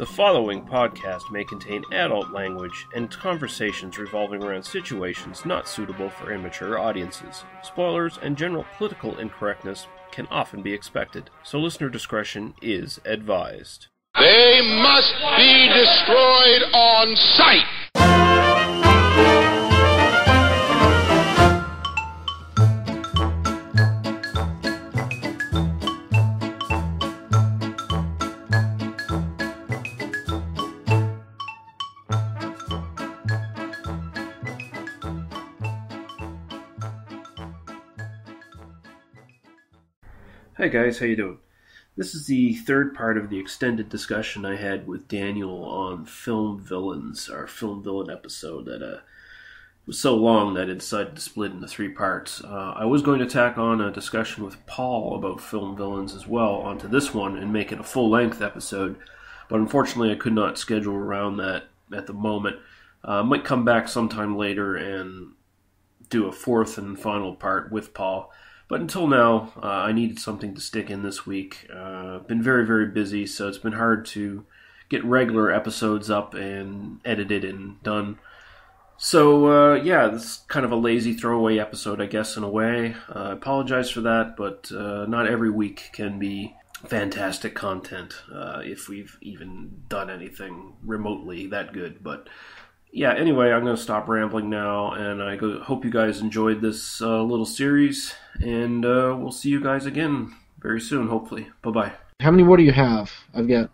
The following podcast may contain adult language and conversations revolving around situations not suitable for immature audiences. Spoilers and general political incorrectness can often be expected, so listener discretion is advised. They must be destroyed on sight! Hey guys, how you doing? This is the third part of the extended discussion I had with Daniel on film villains, our film villain episode that was so long that I decided to split into three parts. I was going to tack on a discussion with Paul about film villains as well onto this one and make it a full-length episode, but unfortunately I could not schedule around that at the moment. Might come back sometime later and do a fourth and final part with Paul. But until now, I needed something to stick in this week. Been very, very busy, so it's been hard to get regular episodes up and edited and done. So, yeah, this is kind of a lazy throwaway episode, I guess, in a way. I apologize for that, but not every week can be fantastic content if we've even done anything remotely that good. But yeah, anyway, I'm going to stop rambling now, and I hope you guys enjoyed this little series, and we'll see you guys again very soon, hopefully. Bye-bye. How many more do you have? I've got,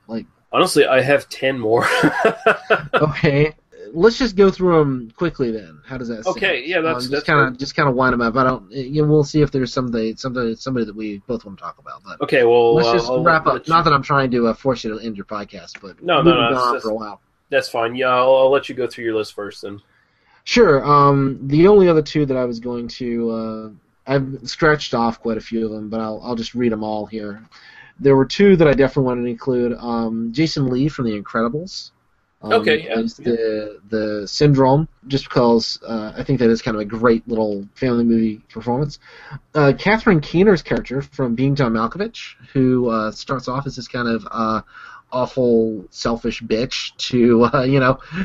Honestly, I have 10 more. Okay. Let's just go through them quickly then. How does that sound? Okay, yeah, that's just kind of wind them up. I don't. We'll see if there's somebody that we both want to talk about. But okay, well, let's just wrap up. Not that I'm trying to force you to end your podcast, but no, we've been on for a while. That's fine. Yeah, I'll let you go through your list first then. Sure. The only other two that I was going to, I've scratched off quite a few of them, but I'll just read them all here. There were two that I definitely wanted to include. Jason Lee from The Incredibles. Okay, yeah. The Syndrome, just because I think that is kind of a great little family movie performance. Catherine Keener's character from Being John Malkovich, who starts off as this kind of awful, selfish bitch to,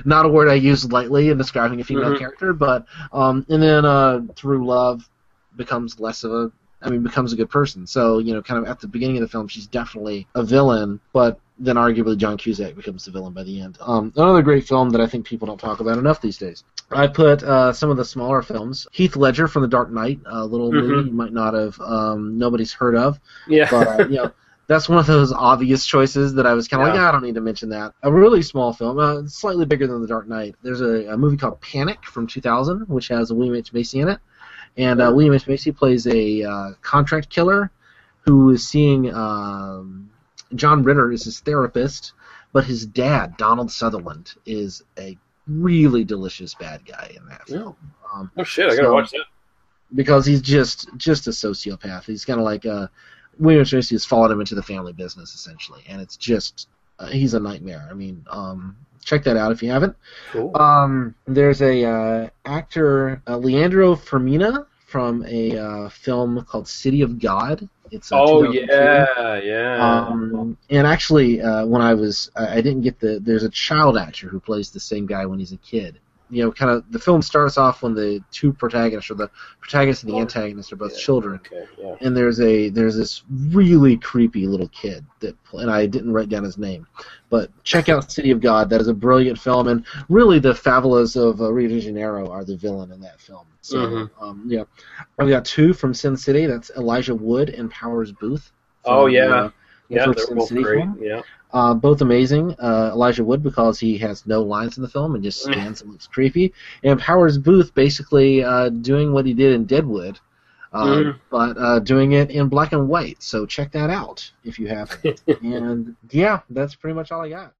not a word I use lightly in describing a female character, but, and then through love becomes becomes a good person. So, kind of at the beginning of the film, she's definitely a villain, but then arguably John Cusack becomes the villain by the end. Another great film that I think people don't talk about enough these days. I put some of the smaller films. Heath Ledger from The Dark Knight, a little movie you might not have, nobody's heard of. Yeah. But, that's one of those obvious choices that I was kind of I don't need to mention that. A really small film, slightly bigger than The Dark Knight. There's a movie called Panic from 2000, which has William H. Macy in it. And William H. Macy plays a contract killer who is seeing John Ritter is his therapist, but his dad, Donald Sutherland, is a really delicious bad guy in that film. Oh shit, I gotta watch that. Because he's just a sociopath. He's kind of like William H. Macy has followed him into the family business, essentially, and it's just he's a nightmare. I mean, check that out if you haven't. Cool. There's a actor, Leandro Fermina, from a film called City of God. It's yeah. And actually, when I didn't get there's a child actor who plays the same guy when he's a kid. Kind of the film starts off when the two protagonists, or the protagonist and the antagonist, are both children. Okay, yeah. And there's this really creepy little kid and I didn't write down his name, but check out City of God. That is a brilliant film, and really the favelas of Rio de Janeiro are the villain in that film. So, I've got two from Sin City. That's Elijah Wood and Powers Booth. They're Sin both City great. film. Yeah. Both amazing. Elijah Wood, because he has no lines in the film and just stands and looks creepy. And Powers Booth basically doing what he did in Deadwood, but doing it in black and white. So check that out if you haven't. And yeah, that's pretty much all I got.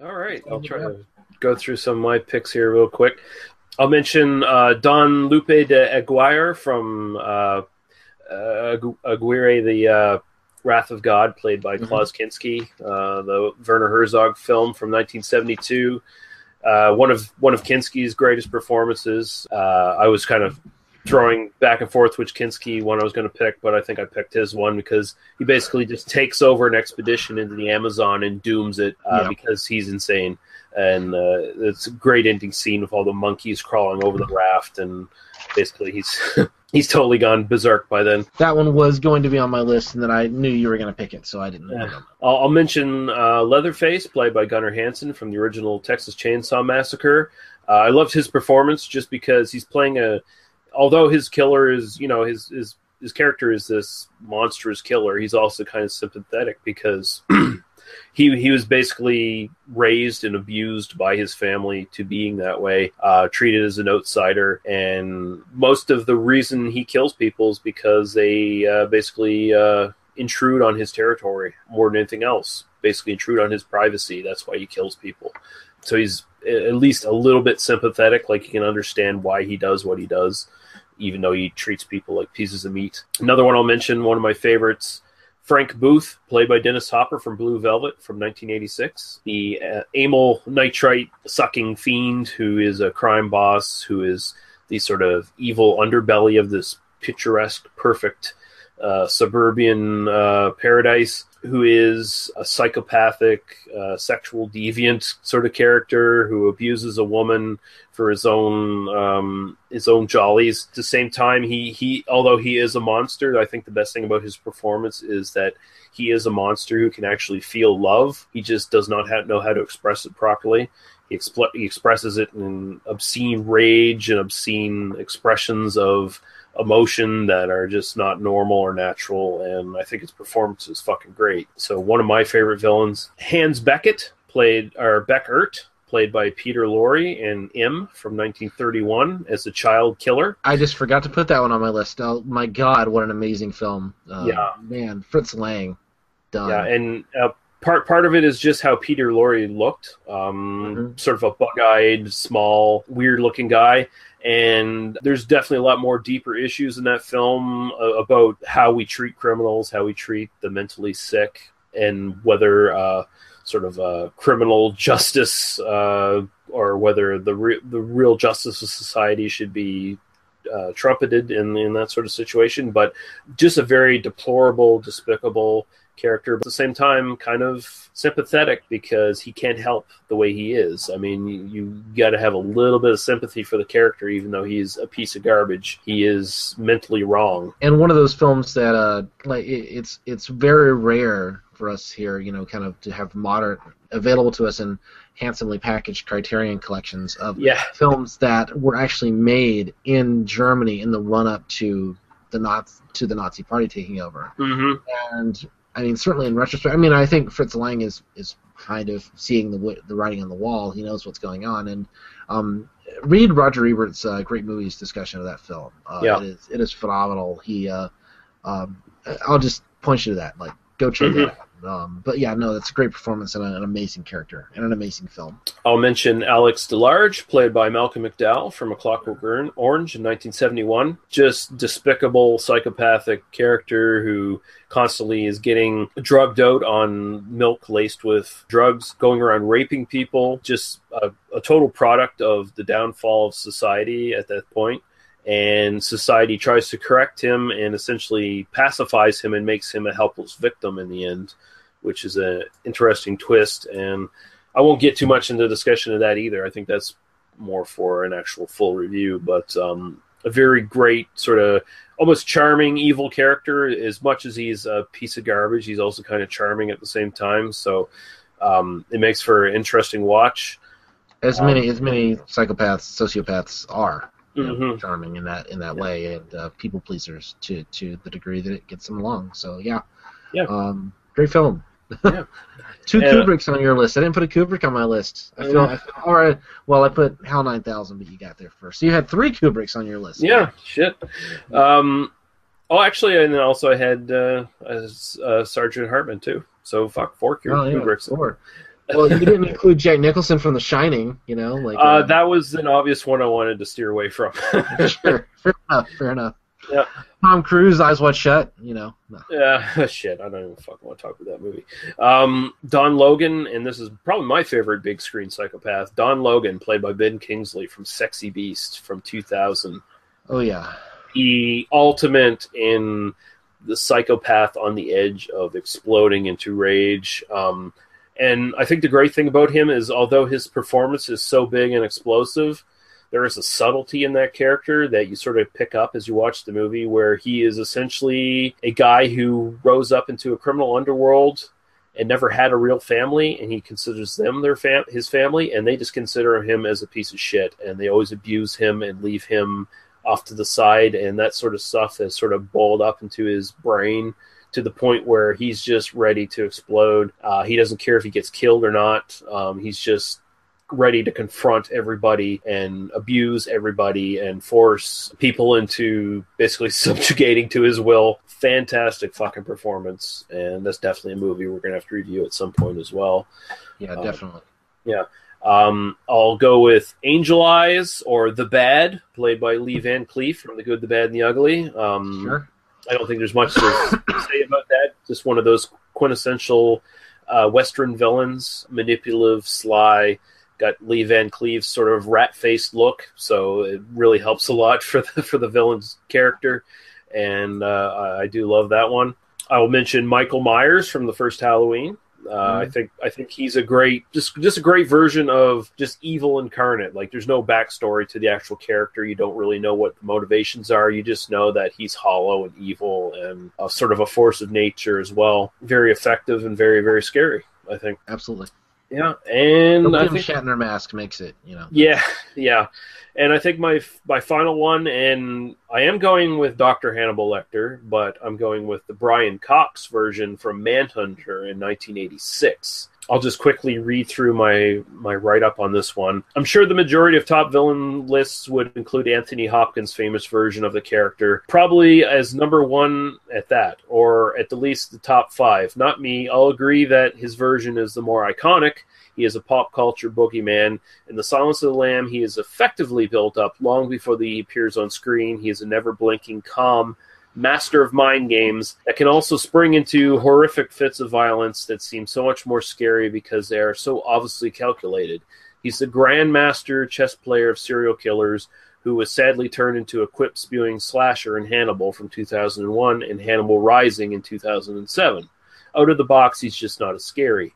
All right, I'll try to go through some of my picks here real quick. I'll mention Don Lupe de Aguirre from Aguirre, the Wrath of God, played by Klaus Kinski, the Werner Herzog film from 1972. One of Kinski's greatest performances. I was kind of throwing back and forth which Kinski one I was going to pick, but I think I picked his one because he basically just takes over an expedition into the Amazon and dooms it because he's insane. And it's a great ending scene with all the monkeys crawling over the raft, and basically he's totally gone berserk by then. That one was going to be on my list, and then I knew you were going to pick it, so I didn't. I'll mention Leatherface, played by Gunnar Hansen from the original Texas Chainsaw Massacre. I loved his performance just because he's playing although his killer is, his character is this monstrous killer, he's also kind of sympathetic because he was basically raised and abused by his family to being that way, treated as an outsider, and most of the reason he kills people is because they basically intrude on his territory more than anything else, basically intrude on his privacy. That's why he kills people. So he's at least a little bit sympathetic, like you can understand why he does what he does, even though he treats people like pieces of meat. Another one I'll mention, one of my favorites, Frank Booth, played by Dennis Hopper from Blue Velvet from 1986. The amyl nitrite sucking fiend who is a crime boss, who is the sort of evil underbelly of this picturesque, perfect suburban paradise, who is a psychopathic, sexual deviant sort of character who abuses a woman for his own jollies. At the same time, he although he is a monster, I think the best thing about his performance is that he is a monster who can actually feel love. He just does not know how to express it properly. He expresses it in obscene rage and obscene expressions of emotion that are just not normal or natural, and I think his performance is fucking great. So one of my favorite villains, Hans Beckert, played by Peter Lorre in M from 1931 as a child killer. I just forgot to put that one on my list. Oh my God, what an amazing film! Man, Fritz Lang, done. Yeah, and part of it is just how Peter Lorre looked, sort of a bug-eyed, small, weird-looking guy. And there's definitely a lot more deeper issues in that film about how we treat criminals, how we treat the mentally sick, and whether sort of criminal justice or whether the real justice of society should be trumpeted in that sort of situation. But just a very deplorable, despicable character, but at the same time kind of sympathetic because he can't help the way he is. I mean, you got to have a little bit of sympathy for the character, even though he's a piece of garbage. He is mentally wrong. And one of those films that it's very rare for us here, kind of to have modern available to us in handsomely packaged Criterion collections of films that were actually made in Germany in the run-up to the Nazi Party taking over. And I mean, certainly in retrospect, I mean, I think Fritz Lang is kind of seeing the writing on the wall. He knows what's going on, and read Roger Ebert's Great Movies discussion of that film. It is phenomenal. I'll just point you to that. Like, go check that out. But yeah, no, that's a great performance and an amazing character and an amazing film. I'll mention Alex DeLarge, played by Malcolm McDowell from A Clockwork Orange in 1971. Just despicable, psychopathic character who constantly is getting drugged out on milk laced with drugs, going around raping people. Just a total product of the downfall of society at that point. And society tries to correct him and essentially pacifies him and makes him a helpless victim in the end, which is an interesting twist. And I won't get too much into the discussion of that either. I think that's more for an actual full review. But a very great sort of almost charming evil character. As much as he's a piece of garbage, he's also kind of charming at the same time. So it makes for an interesting watch. As many psychopaths, sociopaths are. Charming in that way, and people pleasers to the degree that it gets them along. So great film. Two Kubricks on your list. I didn't put a Kubrick on my list. I feel all right. Well, I put HAL 9000, but you got there first. So you had 3 Kubricks on your list. Yeah, shit. Actually, and then also I had Sergeant Hartman too. So 4 Kubricks. 4. Well, you didn't include Jack Nicholson from The Shining, you know, like That was an obvious one I wanted to steer away from. sure, fair enough. Yeah. Tom Cruise, Eyes Wide Shut, you know. No. Yeah, shit, I don't even fucking want to talk about that movie. Don Logan, and this is probably my favorite big screen psychopath, Don Logan, played by Ben Kingsley from Sexy Beast from 2000. Oh, yeah. The ultimate in the psychopath on the edge of exploding into rage. And I think the great thing about him is, although his performance is so big and explosive, there is a subtlety in that character that you sort of pick up as you watch the movie, where he is essentially a guy who rose up into a criminal underworld and never had a real family, and he considers them his family, and they just consider him as a piece of shit, and they always abuse him and leave him off to the side, and that sort of stuff has sort of boiled up into his brain to the point where he's just ready to explode. He doesn't care if he gets killed or not. He's just ready to confront everybody and abuse everybody and force people into basically subjugating to his will. Fantastic fucking performance, and that's definitely a movie we're going to have to review at some point as well. Yeah, definitely. Yeah. I'll go with Angel Eyes, or The Bad, played by Lee Van Cleef from The Good, the Bad, and the Ugly. Sure. I don't think there's much to say about that. Just one of those quintessential Western villains, manipulative, sly, got Lee Van Cleef's sort of rat-faced look, so it really helps a lot for the villain's character, and I do love that one. I will mention Michael Myers from the first Halloween. I think he's a great version of just evil incarnate. Like, there's no backstory to the actual character. You don't really know what the motivations are. You just know that he's hollow and evil and sort of a force of nature as well. Very effective and very, very scary, I think. Absolutely. Yeah, and I think Shatner mask makes it, you know. Yeah. And I think my final one, and I am going with Dr. Hannibal Lecter, but I'm going with the Brian Cox version from Manhunter in 1986. I'll just quickly read through my write-up on this one. I'm sure the majority of top villain lists would include Anthony Hopkins' famous version of the character, probably as number one at that, or at the least the top five. Not me. I'll agree that his version is the more iconic. He is a pop culture boogeyman. In The Silence of the Lamb, he is effectively built up long before he appears on screen. He is a never-blinking, calm master of mind games that can also spring into horrific fits of violence that seem so much more scary because they are so obviously calculated. He's the grandmaster chess player of serial killers who was sadly turned into a quip-spewing slasher in Hannibal from 2001 and Hannibal Rising in 2007. Out of the box, he's just not as scary.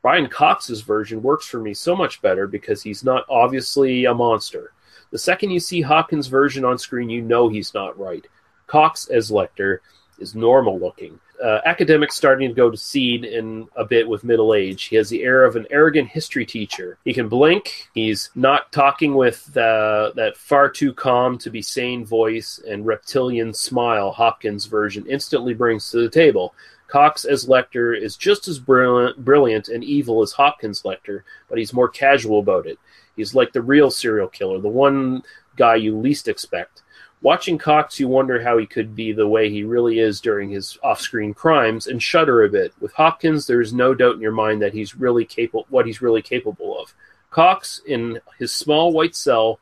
Brian Cox's version works for me so much better because he's not obviously a monster. The second you see Hopkins' version on screen, you know he's not right. Cox as Lecter is normal looking. Academics starting to go to seed in a bit with middle age. He has the air of an arrogant history teacher. He can blink. He's not talking with that far too calm to be sane voice and reptilian smile Hopkins' version instantly brings to the table. Cox as Lecter is just as brilliant and evil as Hopkins' Lecter, but he's more casual about it. He's like the real serial killer, the one guy you least expect. Watching Cox, you wonder how he could be the way he really is during his off-screen crimes, and shudder a bit. With Hopkins, there is no doubt in your mind that he's really what he's really capable of. Cox, in his small white cell,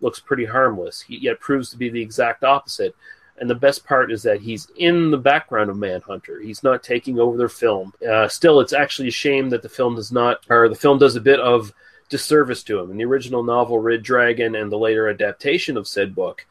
looks pretty harmless, yet proves to be the exact opposite. And the best part is that he's in the background of Manhunter. He's not taking over their film. Still, it's actually a shame that the film does a bit of disservice to him. In the original novel Red Dragon and the later adaptation of said book,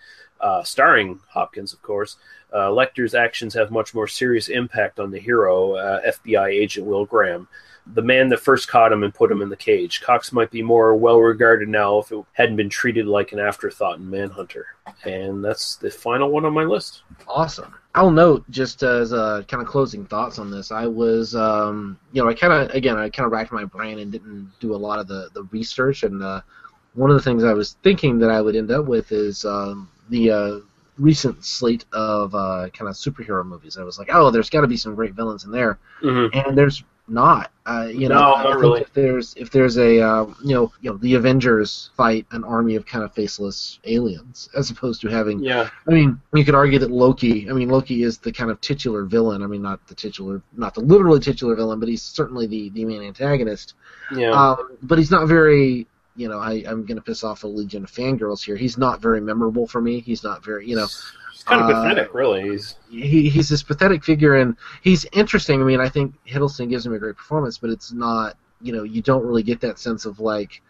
starring Hopkins, of course, Lecter's actions have much more serious impact on the hero, FBI agent Will Graham, the man that first caught him and put him in the cage. Cox might be more well-regarded now if it hadn't been treated like an afterthought in Manhunter. And that's the final one on my list. Awesome. I'll note, just as kind of closing thoughts on this, I was, I kind of racked my brain and didn't do a lot of the research, and one of the things I was thinking that I would end up with is the recent slate of kind of superhero movies. I was like, oh, there's got to be some great villains in there. Mm-hmm. And there's not. No, I not think really. if there's a the Avengers fight an army of kind of faceless aliens, as opposed to having. Yeah. I mean, you could argue that Loki. I mean, Loki is the kind of titular villain. I mean, not the literally titular villain, but he's certainly the main antagonist. Yeah. But he's not very. I'm going to piss off a legion of fangirls here. He's not very memorable for me. He's not very. It's kind of pathetic, really. He's this pathetic figure, and he's interesting. I mean, I think Hiddleston gives him a great performance, but it's not, you don't really get that sense of, like,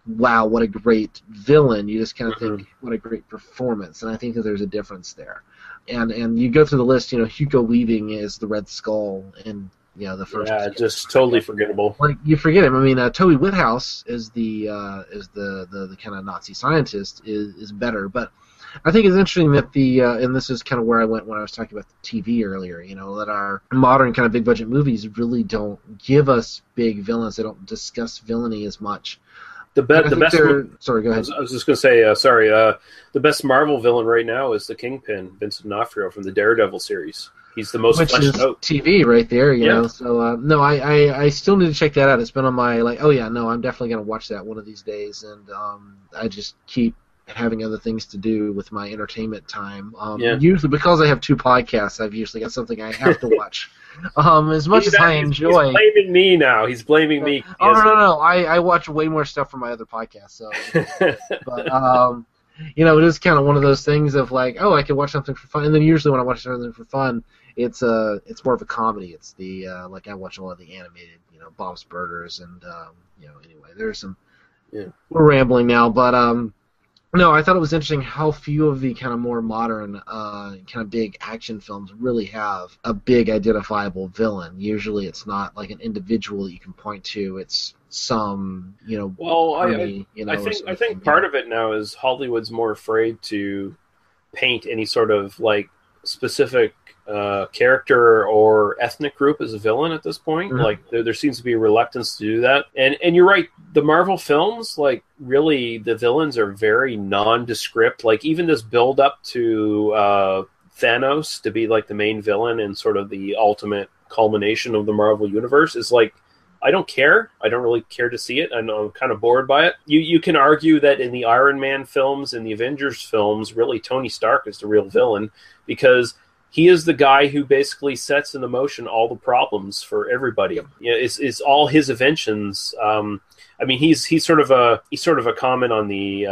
wow, what a great villain. You just kind of think, what a great performance, and I think that there's a difference there. And you go through the list, Hugo Weaving is the Red Skull in the first. Yeah, just totally forgettable. Like, you forget him. I mean, Toby Whithouse is the kind of Nazi scientist is better, but I think it's interesting that and this is kind of where I went when I was talking about the TV earlier, that our modern kind of big budget movies really don't give us big villains. They don't discuss villainy as much. Sorry, go ahead. I was just going to say, the best Marvel villain right now is the Kingpin, Vincent D'Onofrio from the Daredevil series. He's the most fleshed out. TV right there, you know. So no, I still need to check that out. It's been on my I'm definitely going to watch that one of these days, and I just keep having other things to do with my entertainment time. Usually, because I have two podcasts, I've usually got something I have to watch. As much as I enjoy... He's blaming me now. He's blaming me. Oh, no. I watch way more stuff from my other podcasts. So, but, it is kind of one of those things of like, I can watch something for fun. And then usually when I watch something for fun, it's more of a comedy. It's the, I watch a lot of the animated, Bob's Burgers and, anyway, there's some... Yeah. We're rambling now, but, no, I thought it was interesting how few of the kind of more modern, kind of big action films really have a big identifiable villain. Usually, it's not like an individual that you can point to. It's some, Well, army, I think part of it now is Hollywood's more afraid to paint any sort of like specific character or ethnic group as a villain at this point. Mm-hmm. Like there seems to be a reluctance to do that. And you're right, the Marvel films, like really the villains are very nondescript. Like even this build up to Thanos to be like the main villain and sort of the ultimate culmination of the Marvel universe is like, I don't care. I don't really care to see it. I'm kind of bored by it. You can argue that in the Iron Man films and the Avengers films, really Tony Stark is the real villain because he is the guy who basically sets into motion all the problems for everybody. It's all his inventions. I mean, he's sort of a comment on the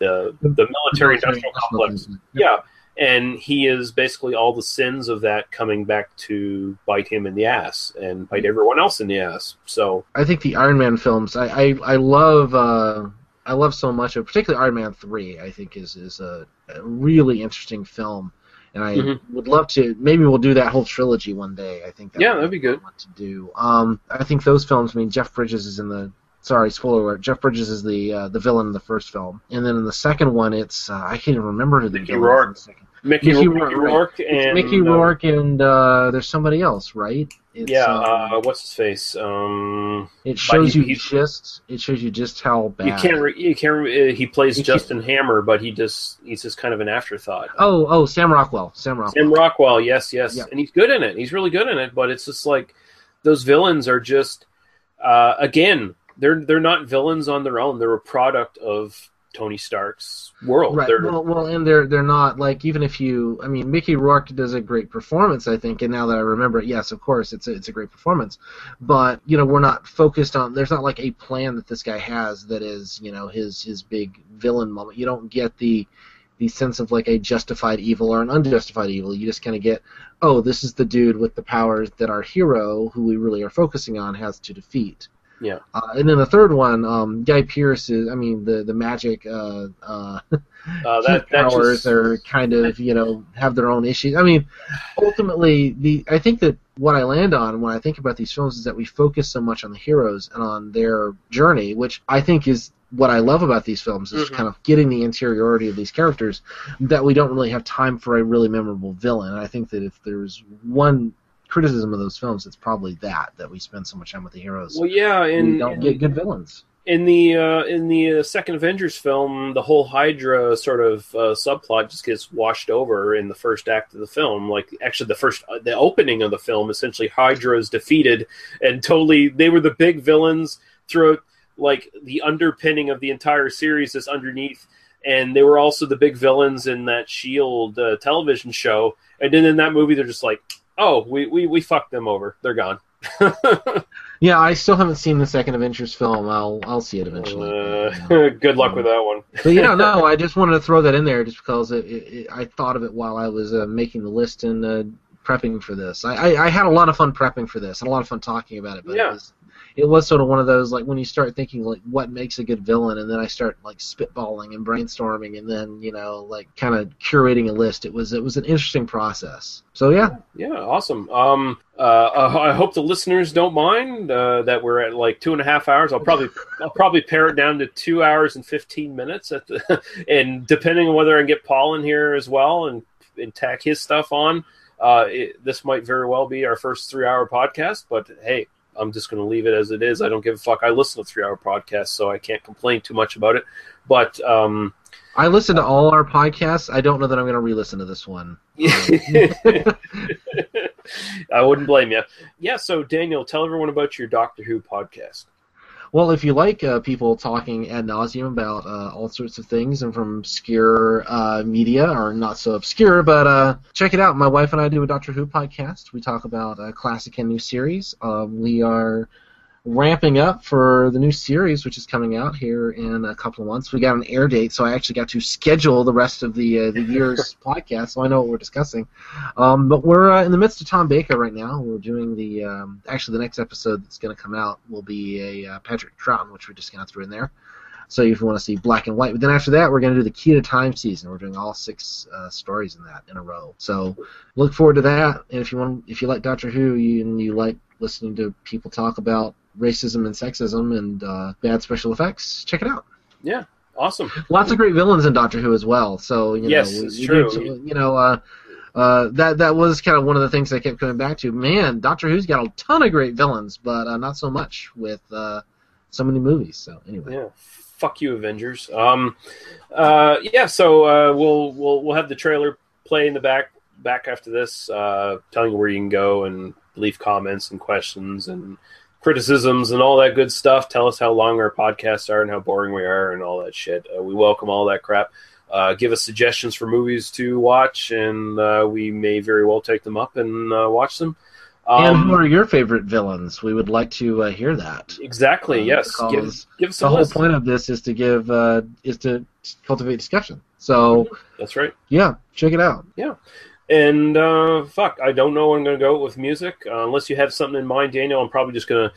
military industrial complex. Yeah. And he is basically all the sins of that coming back to bite him in the ass and bite everyone else in the ass. So I think the Iron Man films, I love so much of, particularly Iron Man 3. I think is a really interesting film, and I would love to. Maybe we'll do that whole trilogy one day. I think that'd be good. To do. I think those films. I mean, Jeff Bridges is in the. Sorry, spoiler alert. Jeff Bridges is the villain in the first film, and then in the second one, it's I can't even remember who the villain is. Mickey Rourke and Mickey Rourke and there's somebody else, right? It's, what's his face? It shows you just how bad. You can't. He plays Justin Hammer, but he's just kind of an afterthought. Oh, Sam Rockwell. Sam Rockwell. Yes, Yep. And he's good in it. He's really good in it. But it's just like those villains are just again, they're not villains on their own. They're a product of Tony Stark's world. Right. Well, and they're not like, even if Mickey Rourke does a great performance, I think, and now that I remember it, yes, of course, it's a great performance. But we're not focused on. There's not like a plan that this guy has that is his big villain moment. You don't get the sense of like a justified evil or an unjustified evil. You just kind of get, this is the dude with the powers that our hero, who we really are focusing on, has to defeat. Yeah. And then the third one, Guy Pearce is, the magic powers are kind of, have their own issues. I mean, ultimately, I think that what I land on when I think about these films is that we focus so much on the heroes and on their journey, which I think is what I love about these films, is kind of getting the interiority of these characters, that we don't really have time for a really memorable villain. And I think that if there's one criticism of those films, it's probably that we spend so much time with the heroes. Well, yeah, and we don't get good villains. In the second Avengers film, the whole Hydra sort of subplot just gets washed over in the first act of the film. Like, actually, the opening of the film, essentially, Hydra is defeated, and totally they were the big villains throughout. Like, the underpinning of the entire series is underneath, and they were also the big villains in that S.H.I.E.L.D. television show. And then in that movie, they're just like, oh, we fucked them over. They're gone. Yeah, I still haven't seen the second Avengers film. I'll see it eventually. Good luck with that one. But no, I just wanted to throw that in there just because I thought of it while I was making the list and prepping for this. I had a lot of fun prepping for this and a lot of fun talking about it. But it was sort of one of those, like, when you start thinking, like, what makes a good villain, and then I start, like, spitballing and brainstorming and then, like, kind of curating a list. It was an interesting process. So, yeah. Yeah, awesome. I hope the listeners don't mind that we're at, like, 2.5 hours. I'll probably pare it down to 2 hours and 15 minutes and depending on whether I can get Paul in here as well and tack his stuff on, this might very well be our first 3-hour podcast, but hey, I'm just going to leave it as it is. I don't give a fuck. I listen to 3-hour podcasts, so I can't complain too much about it. But I listen to all our podcasts. I don't know that I'm going to re-listen to this one. I wouldn't blame you. Yeah, so Daniel, tell everyone about your Doctor Who podcast. Well, if you like people talking ad nauseum about all sorts of things and from obscure media, or not so obscure, but check it out. My wife and I do a Doctor Who podcast. We talk about classic and new series. We are ramping up for the new series, which is coming out here in a couple of months. We got an air date, so I actually got to schedule the rest of the year's podcast, so I know what we're discussing. But we're in the midst of Tom Baker right now. We're doing actually the next episode that's going to come out will be a Patrick Troughton, which we're just going to throw in there. So if you want to see black and white. But then after that, we're going to do the Key to Time season. We're doing all 6 stories in that in a row. So look forward to that. And if you like Doctor Who and you like listening to people talk about racism and sexism and bad special effects, check it out. Yeah, awesome. Lots of great villains in Doctor Who as well. So yes, it's true. That was kind of one of the things I kept coming back to. Man, Doctor Who's got a ton of great villains, but not so much with so many movies. So anyway. Yeah. Fuck you, Avengers. So we'll have the trailer play in the back after this, telling you where you can go and leave comments and questions and criticisms and all that good stuff. Tell us how long our podcasts are and how boring we are and all that shit. We welcome all that crap. Give us suggestions for movies to watch, and we may very well take them up and watch them. And who are your favorite villains? We would like to hear that. Exactly. Yes. Give us a the whole list. point of this is to cultivate discussion. So that's right. Yeah, check it out. Yeah. And I don't know when I'm going to go with music. Unless you have something in mind, Daniel, I'm probably just going to...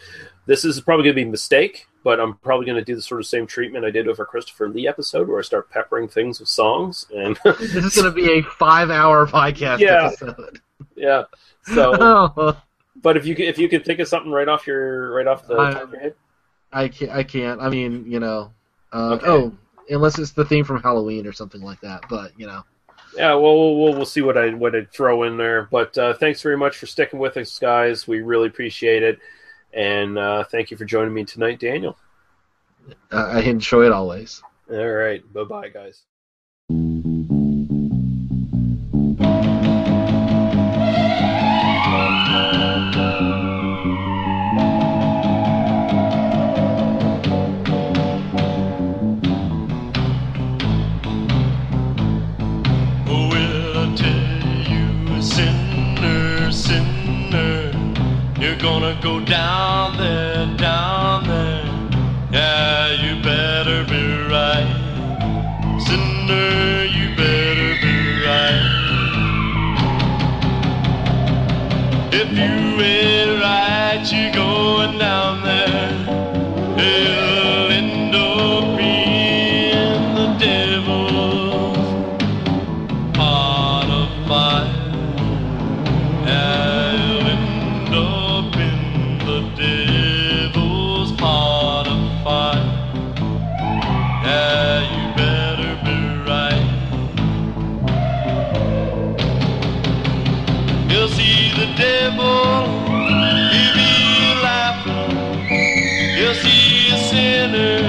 This is probably going to be a mistake, but I'm probably going to do the sort of same treatment I did with our Christopher Lee episode, where I start peppering things with songs. And this is going to be a 5-hour podcast episode. Yeah. So, but if you can think of something right off the top of your head, I can't. I mean, okay. Unless it's the theme from Halloween or something like that. But Yeah, well, we'll see what I throw in there. But thanks very much for sticking with us, guys. We really appreciate it, and thank you for joining me tonight, Daniel. I enjoy it always. All right, bye, guys. You're gonna go down there, yeah, you better be right. Sinner, you better be right. If you ain't right, you're going down there. It'll end up being the devil's pot of fire. Devil's pot of fire. Yeah, you better be right. You'll see the devil, he'll be laughing. You'll see a sinner,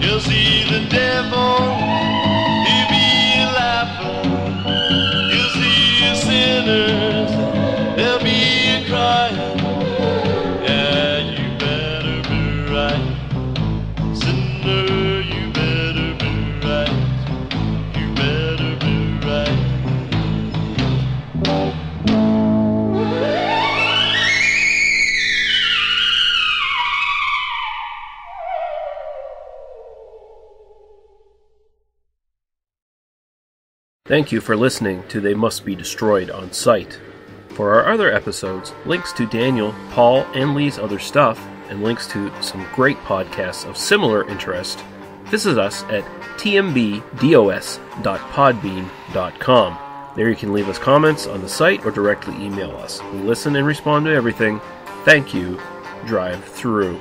You'll see the devil, he'll be laughing. You'll see sinners, they'll be crying. Yeah, you better be right. Sinner, you better be right. You better be right. Thank you for listening to They Must Be Destroyed on Sight. For our other episodes, links to Daniel, Paul, and Lee's other stuff, and links to some great podcasts of similar interest, visit us at tmbdos.podbean.com. There you can leave us comments on the site or directly email us. We listen and respond to everything. Thank you. Drive through.